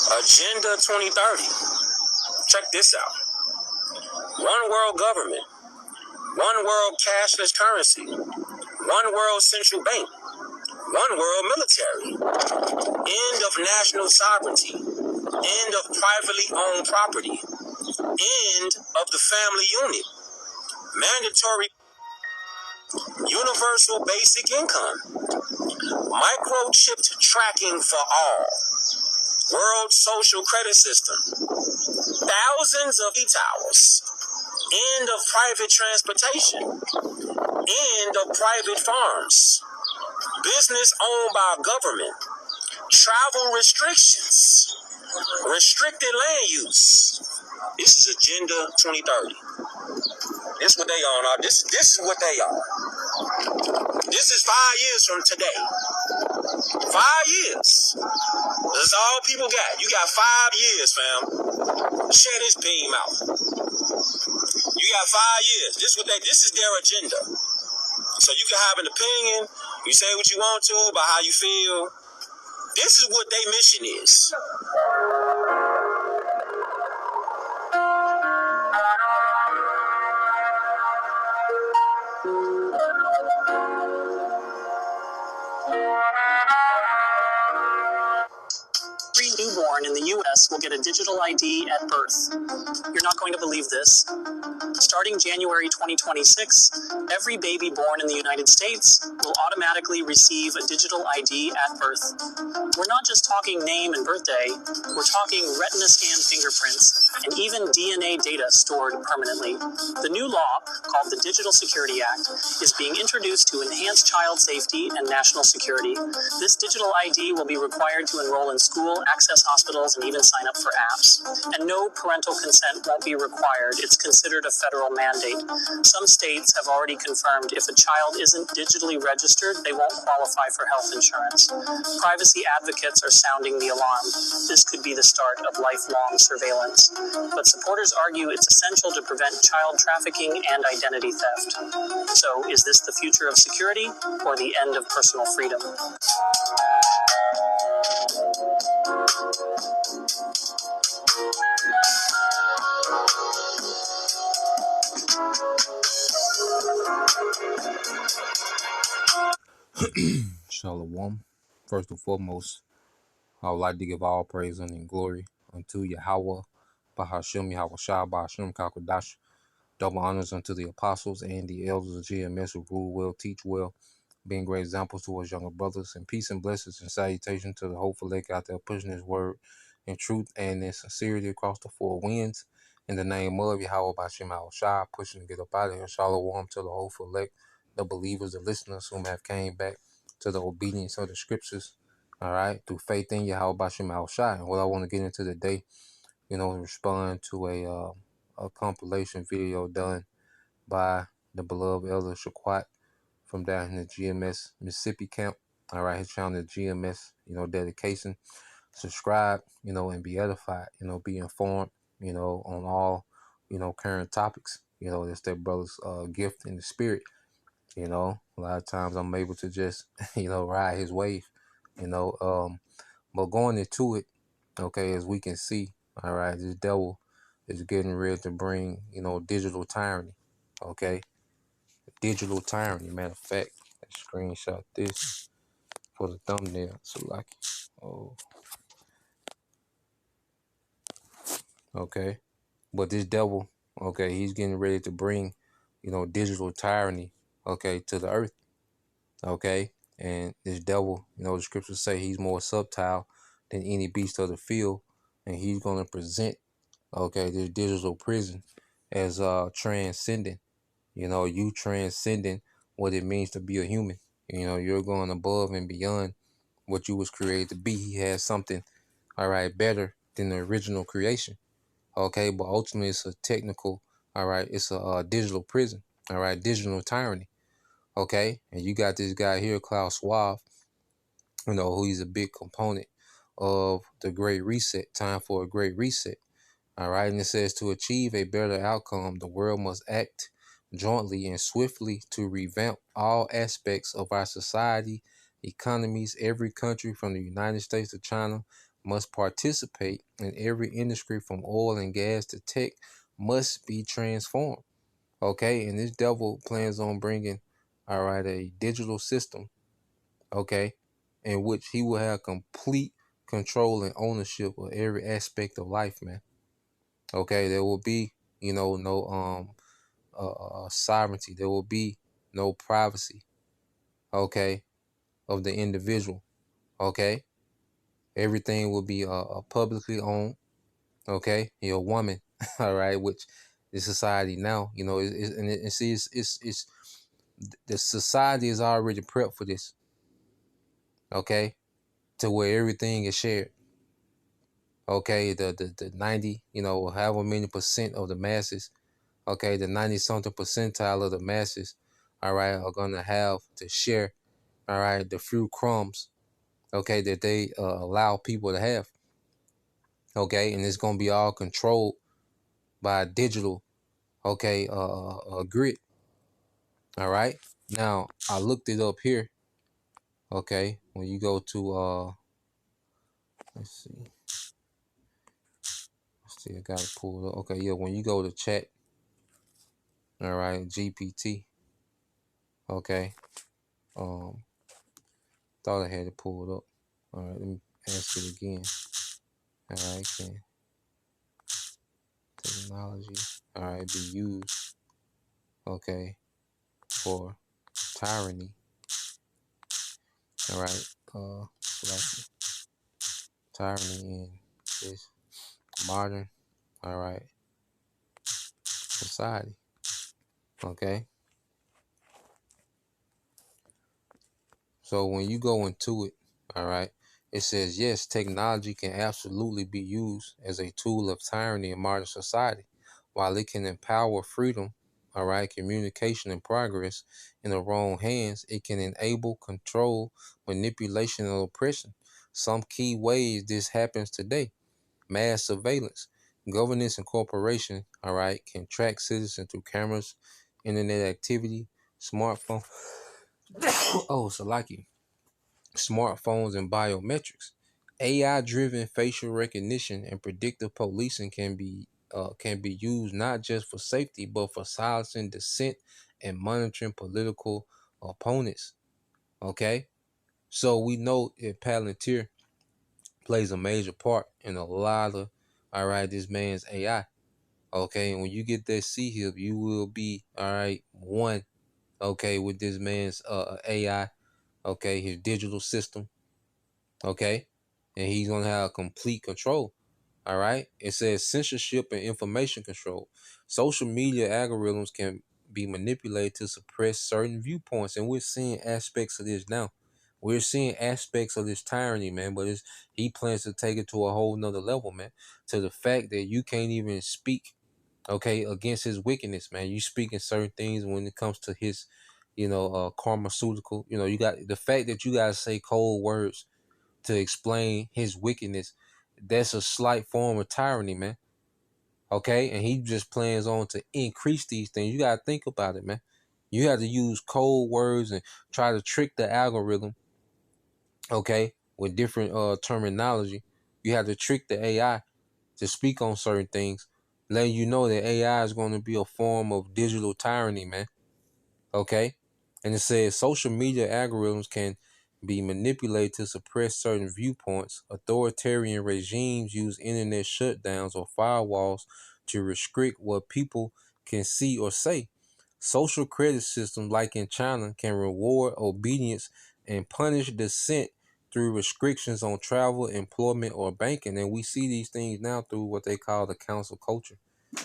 Agenda 2030. Check this out. One world government, one world cashless currency, one world central bank, one world military, end of national sovereignty, end of privately owned property, end of the family unit, mandatory universal basic income, microchipped tracking for all, world social credit system, thousands of e-towers, end of private transportation, end of private farms, business owned by government, travel restrictions, restricted land use. This is Agenda 2030. This is what they on. This is what they are. This is 5 years from today. 5 years. That's all people got. You got 5 years, fam. Share this beam out. You got 5 years. This is their agenda. So you can have an opinion. You say what you want to about how you feel. This is what their mission is. Every newborn in the U.S. will get a digital ID at birth. You're not going to believe this. Starting January 2026, every baby born in the United States will automatically receive a digital ID at birth. We're not just talking name and birthday, we're talking retina scan fingerprints and even DNA data stored permanently. The new law, called the Digital Security Act, is being introduced to enhance child safety and national security. This digital ID will be required to enroll in school, access hospitals, and even sign up for apps. And no parental consent won't be required. It's considered a federal mandate. Some states have already confirmed if a child isn't digitally registered, they won't qualify for health insurance. Privacy advocates are sounding the alarm. This could be the start of lifelong surveillance. But supporters argue it's essential to prevent child trafficking and identity theft. So, is this the future of security or the end of personal freedom? Shalom. First and foremost, I would like to give all praise and glory unto Yahweh, Bahashem, Yahweh Shah, Bahashem, Kakodash. Double honors unto the apostles and the elders of GMS who rule well, teach well, being great examples to us younger brothers, and peace and blessings and salutation to the hopeful elect out there pushing his word in truth and in sincerity across the four winds. In the name of Yahweh Bashem Al Shah, pushing to get up out of here. Shalom to the hopeful elect, the believers, the listeners whom have came back to the obedience of the scriptures, all right, through faith in Yahweh Bashem Al Shah. And what I want to get into today, respond to a compilation video done by the beloved Elder Shaquat from down in the GMS Mississippi camp. All right, his channel, GMS, dedication. Subscribe, and be edified, be informed, on all, current topics. That's their brother's gift in the spirit. A lot of times I'm able to just, ride his wave, but going into it, okay, as we can see, all right, this devil is getting ready to bring, digital tyranny, okay? Digital tyranny. Matter of fact, let's screenshot this for the thumbnail. So like, oh, okay. But this devil, okay, he's getting ready to bring, digital tyranny, okay, to the earth, okay? And this devil, the scriptures say he's more subtle than any beast of the field, and he's going to present, okay, this digital prison as transcending, you transcending what it means to be a human. You're going above and beyond what you was created to be. He has something, all right, better than the original creation. Okay, but ultimately it's a technical, all right, it's a digital prison, all right, digital tyranny. Okay, and you got this guy here, Klaus Schwab, who he's a big component of the Great Reset, time for a Great Reset. All right, and it says to achieve a better outcome, the world must act jointly and swiftly to revamp all aspects of our society, economies, every country from the United States to China must participate in every industry from oil and gas to tech must be transformed. Okay, and this devil plans on bringing, all right, a digital system, okay, in which he will have complete control and ownership of every aspect of life, man. Okay, there will be, no sovereignty. There will be no privacy, okay, of the individual. Okay, everything will be publicly owned. Okay, you're a woman, all right, which the society now, and see, it's the society is already prepped for this. Okay, to where everything is shared. Okay, the 90, however many percent of the masses, okay, the 90 something percentile of the masses, all right, are gonna have to share, all right, the few crumbs, okay, that they allow people to have. Okay, and it's gonna be all controlled by digital, okay, grid. All right. Now I looked it up here. Okay, when you go to let's see, I got it pulled up. Okay, yeah, when you go to chat, all right, GPT. Okay, um, thought I had it pulled up. All right, let me ask it again. All right, can technology, all right, be used, okay, for tyranny? All right, like tyranny in this modern, all right, society. Okay, so when you go into it, all right, it says yes, technology can absolutely be used as a tool of tyranny in modern society. While it can empower freedom, all right, communication and progress, in the wrong hands, it can enable control, manipulation, and oppression. Some key ways this happens today: mass surveillance. Governments and corporations, all right, can track citizens through cameras, internet activity, smartphone. Oh, Salaki. Smartphones and biometrics. AI-driven facial recognition and predictive policing can be used not just for safety but for silencing dissent and monitoring political opponents. Okay, so we know that Palantir plays a major part in a lot of, all right, this man's AI. Okay, and when you get that C-hip, you will be, all right, one, okay, with this man's AI, okay, his digital system, okay, and he's gonna have complete control. All right, it says censorship and information control. Social media algorithms can be manipulated to suppress certain viewpoints, and we're seeing aspects of this now. We're seeing aspects of this tyranny, man, but he plans to take it to a whole nother level, man, to the fact that you can't even speak, okay, against his wickedness, man. You speaking certain things when it comes to his, pharmaceutical. You got the fact that you gotta say cold words to explain his wickedness. That's a slight form of tyranny, man. Okay, and he just plans on to increase these things. You gotta think about it, man. You have to use cold words and try to trick the algorithm, okay, with different terminology. You have to trick the AI to speak on certain things, letting you know that AI is going to be a form of digital tyranny, man. Okay, and it says social media algorithms can be manipulated to suppress certain viewpoints. Authoritarian regimes use internet shutdowns or firewalls to restrict what people can see or say. Social credit systems, like in China, can reward obedience and punish dissent through restrictions on travel, employment, or banking. And we see these things now through what they call the council culture.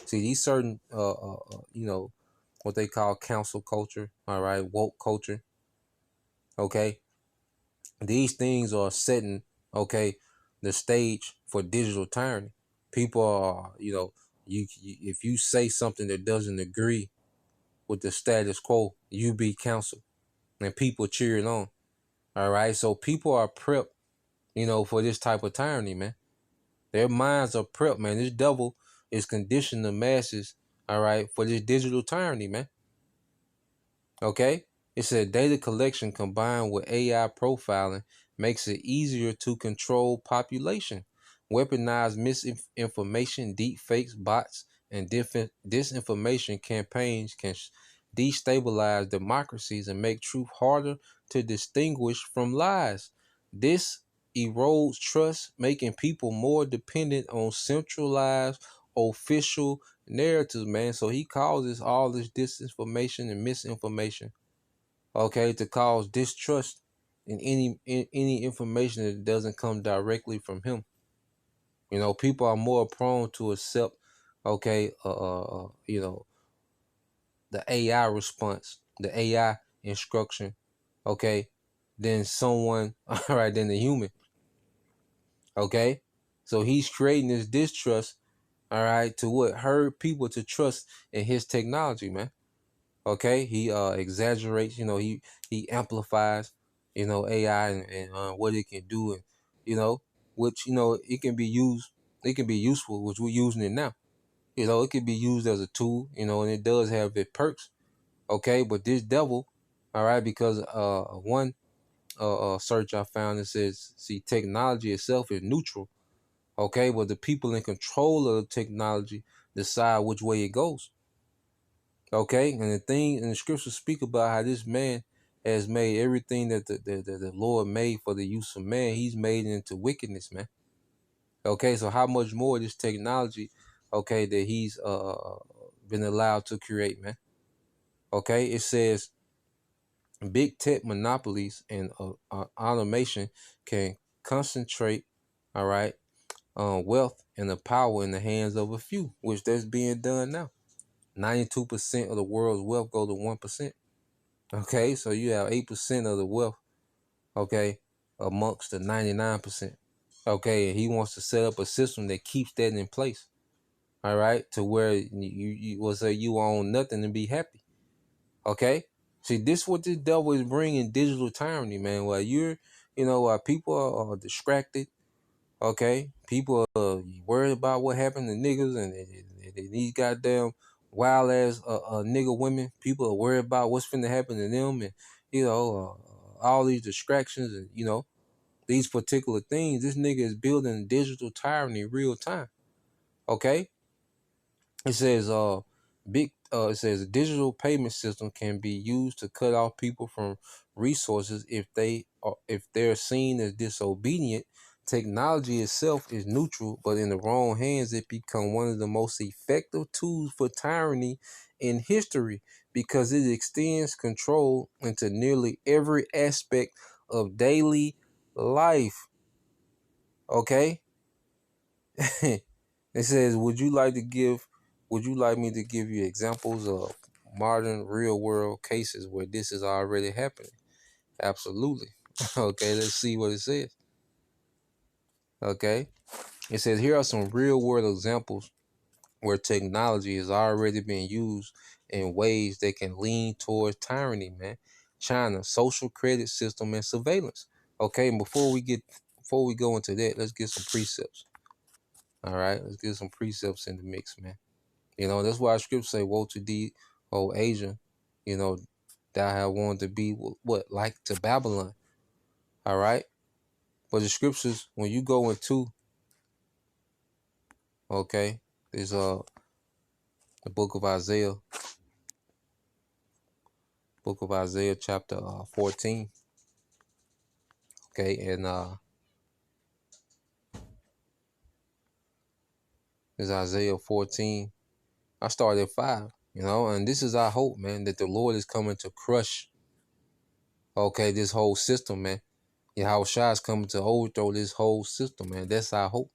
See, these certain, what they call council culture, all right, woke culture, okay? These things are setting, okay, the stage for digital tyranny. People are, if you say something that doesn't agree with the status quo, you be canceled, and people cheer it on. All right, so people are prepped, for this type of tyranny, man. Their minds are prepped, man. This devil is conditioning the masses, all right, for this digital tyranny, man. Okay, it said data collection combined with AI profiling makes it easier to control population. Weaponized misinformation, deep fakes, bots, and disinformation campaigns can destabilize democracies and make truth harder to distinguish from lies. This erodes trust, making people more dependent on centralized official narratives, man. So he causes all this disinformation and misinformation, okay, to cause distrust in any information that doesn't come directly from him. You know, people are more prone to accept, okay, the AI response, the AI instruction, okay, than someone, all right, than the human, okay. So he's creating this distrust, all right, to what herd people to trust in his technology, man. Okay, he exaggerates, he amplifies, AI and what it can do, and which it can be used, it can be useful, which we're using it now. It can be used as a tool, and it does have its perks. Okay, but this devil, all right, because one search I found, it says, see, technology itself is neutral. Okay, but the people in control of the technology decide which way it goes. Okay, and the scriptures speak about how this man has made everything that the Lord made for the use of man, he's made it into wickedness, man. Okay, so how much more this technology, okay, that he's been allowed to create, man. Okay, it says big tech monopolies and automation can concentrate, all right, wealth and the power in the hands of a few, which that's being done now. 92% of the world's wealth go to 1%. Okay, so you have 8% of the wealth, okay, amongst the 99%. Okay, and he wants to set up a system that keeps that in place. All right, to where you will say you own nothing and be happy. Okay, see, this what this devil is bringing: digital tyranny, man. While while people are distracted. Okay, people are worried about what happened to niggas and these goddamn wild ass nigga women. People are worried about what's finna happen to them, and all these distractions, and these particular things. This nigga is building digital tyranny real time. Okay, it says it says a digital payment system can be used to cut off people from resources if they're seen as disobedient. Technology itself is neutral, but in the wrong hands it becomes one of the most effective tools for tyranny in history, because it extends control into nearly every aspect of daily life. Okay. It says, would you like me to give you examples of modern real world cases where this is already happening? Absolutely. Okay, let's see what it says. Okay. It says, here are some real world examples where technology is already being used in ways that can lean towards tyranny, man. China, social credit system and surveillance. Okay, and before we go into that, let's get some precepts. All right, let's get some precepts in the mix, man. That's why scripture say, woe to thee, O Asia, thou have wanted to be what, like to Babylon. All right. But the scriptures, when you go into, okay, there's the book of Isaiah, chapter 14. Okay, and there's Isaiah 14. I started at 5, and this is our hope, man, that the Lord is coming to crush, okay, this whole system, man. Yahushua is coming to overthrow this whole system, man. That's our hope.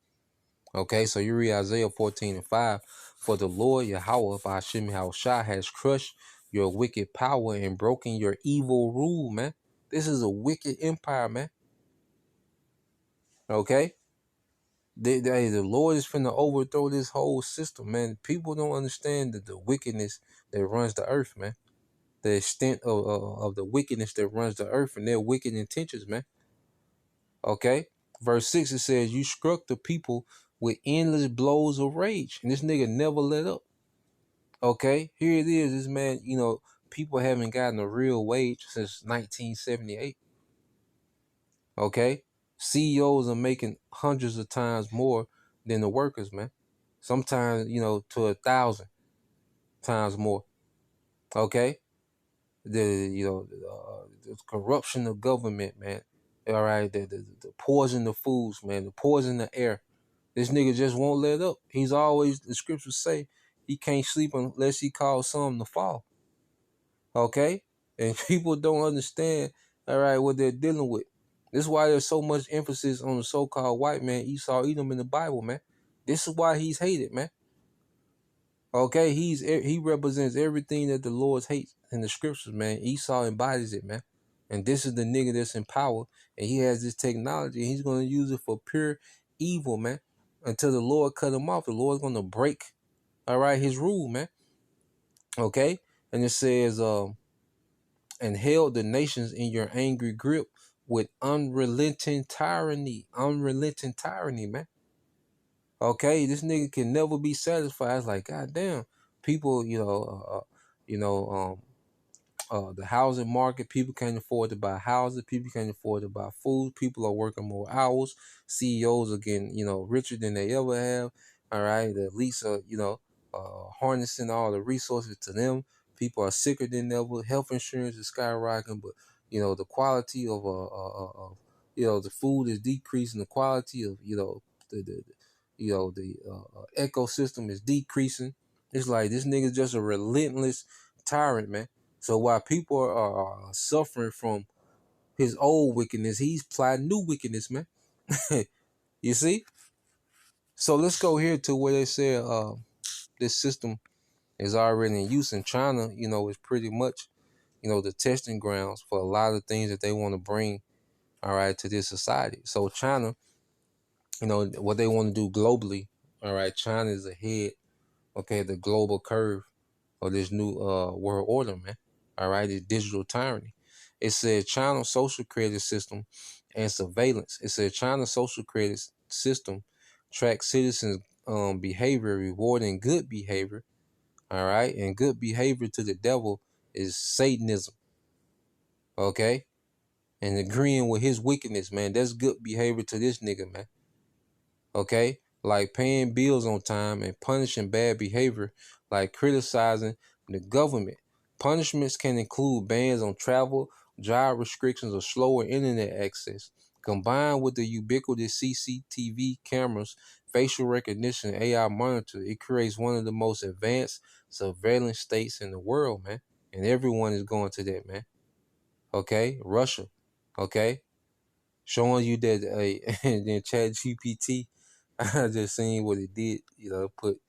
Okay, so you read Isaiah 14 and 5. For the Lord Yahweh Ba'ashim Yahushua has crushed your wicked power and broken your evil rule, man. This is a wicked empire, man. Okay? The Lord is finna overthrow this whole system, man. People don't understand the wickedness that runs the earth, man. The extent of the wickedness that runs the earth and their wicked intentions, man. Okay? Verse 6, it says, you struck the people with endless blows of rage. And this nigga never let up. Okay? Here it is. This man, people haven't gotten a real wage since 1978. Okay? CEOs are making hundreds of times more than the workers, man. Sometimes, to 1,000 times more. Okay, the corruption of government, man. All right, the poison of foods, man. The poison of air. This nigga just won't let up. He's always, the scriptures say, he can't sleep unless he calls some to fall. Okay, and people don't understand. All right, what they're dealing with. This is why there's so much emphasis on the so-called white man, Esau, Edom, in the Bible, man. This is why he's hated, man. Okay, he represents everything that the Lord hates in the scriptures, man. Esau embodies it, man. And this is the nigga that's in power, and he has this technology, and he's gonna use it for pure evil, man. Until the Lord cut him off, the Lord's gonna break, all right, his rule, man. Okay, and it says, and held the nations in your angry grip with unrelenting tyranny, man. Okay, this nigga can never be satisfied. It's like, goddamn, people, the housing market, people can't afford to buy houses, people can't afford to buy food, people are working more hours, CEOs are getting, richer than they ever have. All right, the elites are, harnessing all the resources to them. People are sicker than ever. Health insurance is skyrocketing, but the quality of the food is decreasing. The quality of the ecosystem is decreasing. It's like this nigga's just a relentless tyrant, man. So while people are suffering from his old wickedness, he's plotting new wickedness, man. You see? So let's go here to where they say this system is already in use in China. Is pretty much the testing grounds for a lot of things that they want to bring, all right, to this society. So China, what they want to do globally, all right, China is ahead, okay, the global curve of this new world order, man. All right, it's digital tyranny. It said China social credit system and surveillance. It said China social credit system tracks citizens' behavior, rewarding good behavior. All right, and good behavior to the devil is Satanism. Okay, and agreeing with his wickedness, man. That's good behavior to this nigga, man. Okay, like paying bills on time and punishing bad behavior, like criticizing the government. Punishments can include bans on travel, job restrictions, or slower internet access. Combined with the ubiquitous CCTV cameras, facial recognition, and AI monitor, it creates one of the most advanced surveillance states in the world, man. And everyone is going to that, man. Okay, Russia. Okay, showing you that and then Chat GPT. I just seen what it did, put,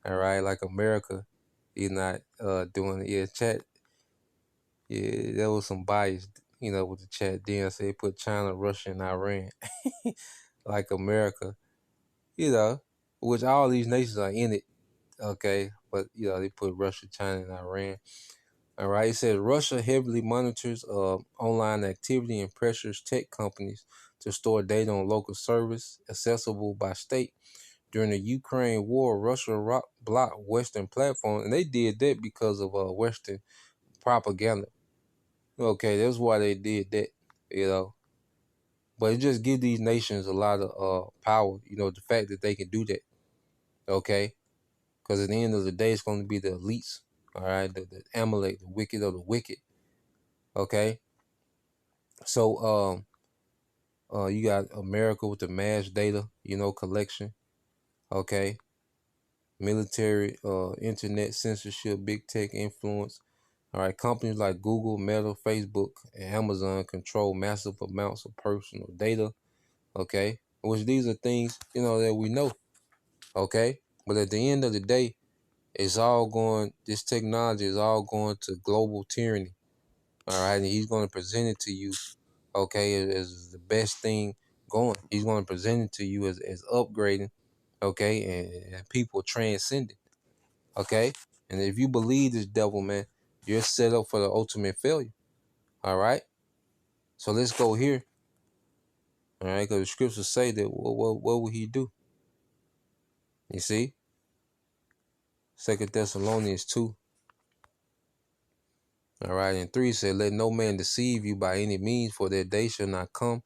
all right, like America is not doing it. Yeah, chat, yeah, there was some bias, with the chat. Then say put China, Russia, and Iran, like America, which all these nations are in it, okay, but they put Russia, China, and Iran. All right, it says Russia heavily monitors online activity and pressures tech companies to store data on local service accessible by state. During the Ukraine war, Russia blocked Western platforms, and they did that because of Western propaganda. Okay, that's why they did that. But it just gives these nations a lot of power, the fact that they can do that. Okay, because at the end of the day, it's going to be the elites, all right, the Amalek, the wicked of the wicked. Okay, so you got America with the mass data, collection. Okay, military, internet censorship, big tech influence. All right, companies like Google, Meta, Facebook, and Amazon control massive amounts of personal data. Okay, which these are things that we know. Okay, but at the end of the day, it's all going. This technology is all going to global tyranny. All right, and he's going to present it to you, okay, as the best thing going. He's going to present it to you as upgrading, okay, and people transcending. Okay, and if you believe this devil, man, you're set up for the ultimate failure. All right, so let's go here. All right, because the scriptures say that what will he do? You see, 2 Thessalonians 2. All right, and 3 said, "Let no man deceive you by any means, for that day shall not come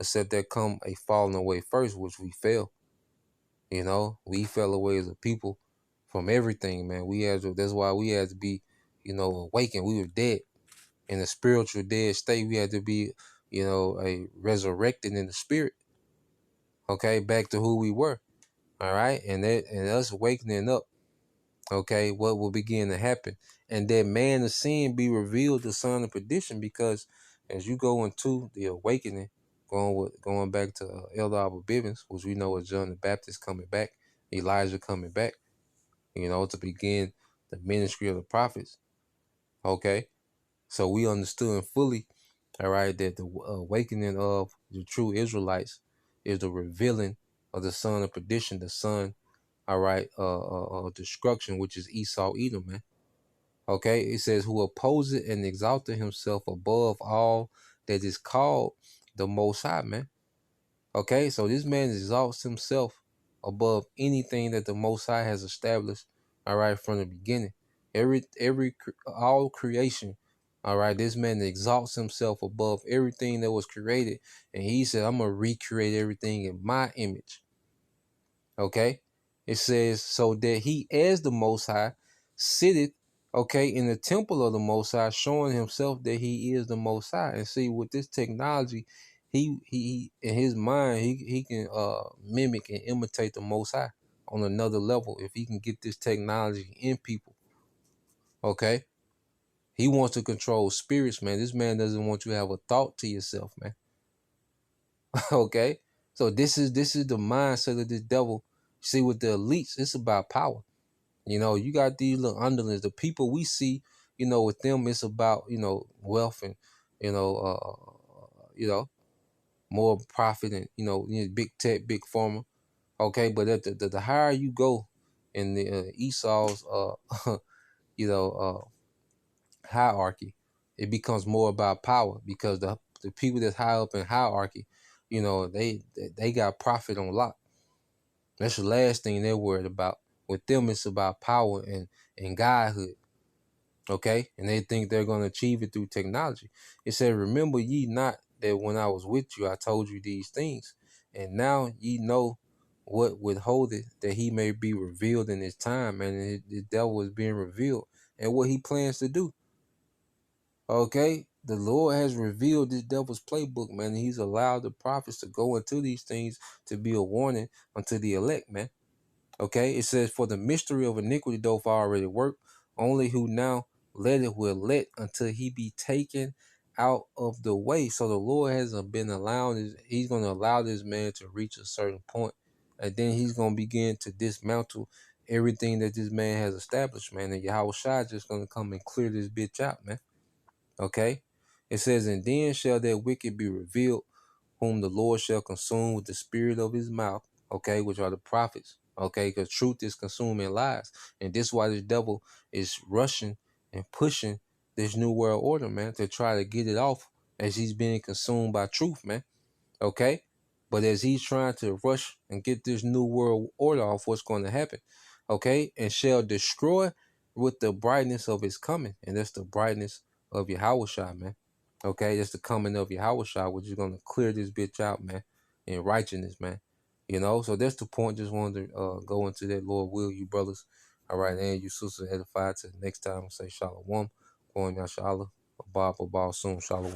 except there come a falling away first, which we fell. You know, we fell away as a people from everything, man. That's why we had to be, awakened. We were dead in a spiritual dead state. We had to be, a resurrected in the spirit. Okay, back to who we were. All right, and us awakening up. Okay, what will begin to happen, and that man of sin be revealed, the son of perdition, because as you go into the awakening, going back to Elder Abba Bivens, which we know is John the Baptist coming back, Elijah coming back, to begin the ministry of the prophets. Okay, so we understood fully, all right, that the awakening of the true Israelites is the revealing of the son of perdition, the son, all right, destruction, which is Esau, Edom, man. Okay, it says, who opposes and exalted himself above all that is called the Most High, man. Okay, so this man exalts himself above anything that the Most High has established, all right, from the beginning. All creation, all right, this man exalts himself above everything that was created. And he said, I'm going to recreate everything in my image. Okay, it says, so that he, as the Most High, sitteth, okay, in the temple of the Most High, showing himself that he is the Most High. And see, with this technology, he in his mind, he can mimic and imitate the Most High on another level if he can get this technology in people. Okay, he wants to control spirits, man. This man doesn't want you to have a thought to yourself, man. Okay, so this is the mindset of this devil. See, with the elites, it's about power. You got these little underlings, the people we see, with them, it's about, wealth and, more profit and, big tech, big pharma. Okay. But at the higher you go in the Esau's, hierarchy, it becomes more about power, because the people that's high up in hierarchy, they got profit on lock. That's the last thing they're worried about. With them, it's about power and godhood. Okay? And they think they're going to achieve it through technology. It said, remember ye not that when I was with you, I told you these things. And now ye know what withholdeth, that he may be revealed in his time. And the devil is being revealed. And what he plans to do. Okay? The Lord has revealed this devil's playbook, man. And he's allowed the prophets to go into these things to be a warning unto the elect, man. Okay, it says, for the mystery of iniquity doth already work, only who now let it will let until he be taken out of the way. So the Lord hasn't been allowing he's going to allow this man to reach a certain point, and then he's going to begin to dismantle everything that this man has established, man. And Yahweh Shai just going to come and clear this bitch out, man. Okay, it says, and then shall that wicked be revealed, whom the Lord shall consume with the spirit of his mouth, okay, which are the prophets, okay, because truth is consuming lies. And this is why this devil is rushing and pushing this new world order, man, to try to get it off as he's being consumed by truth, man, okay? But as he's trying to rush and get this new world order off, what's going to happen, okay? And shall destroy with the brightness of his coming. And that's the brightness of Yahweh Shai, man. Okay, that's the coming of Yahweh Shai, which is going to clear this bitch out, man, in righteousness, man. So that's the point. Just wanted to go into that. Lord will, you brothers. All right, and you sisters edified. To the next time, say shalom. Going Yashala. Abba, soon. Shalom.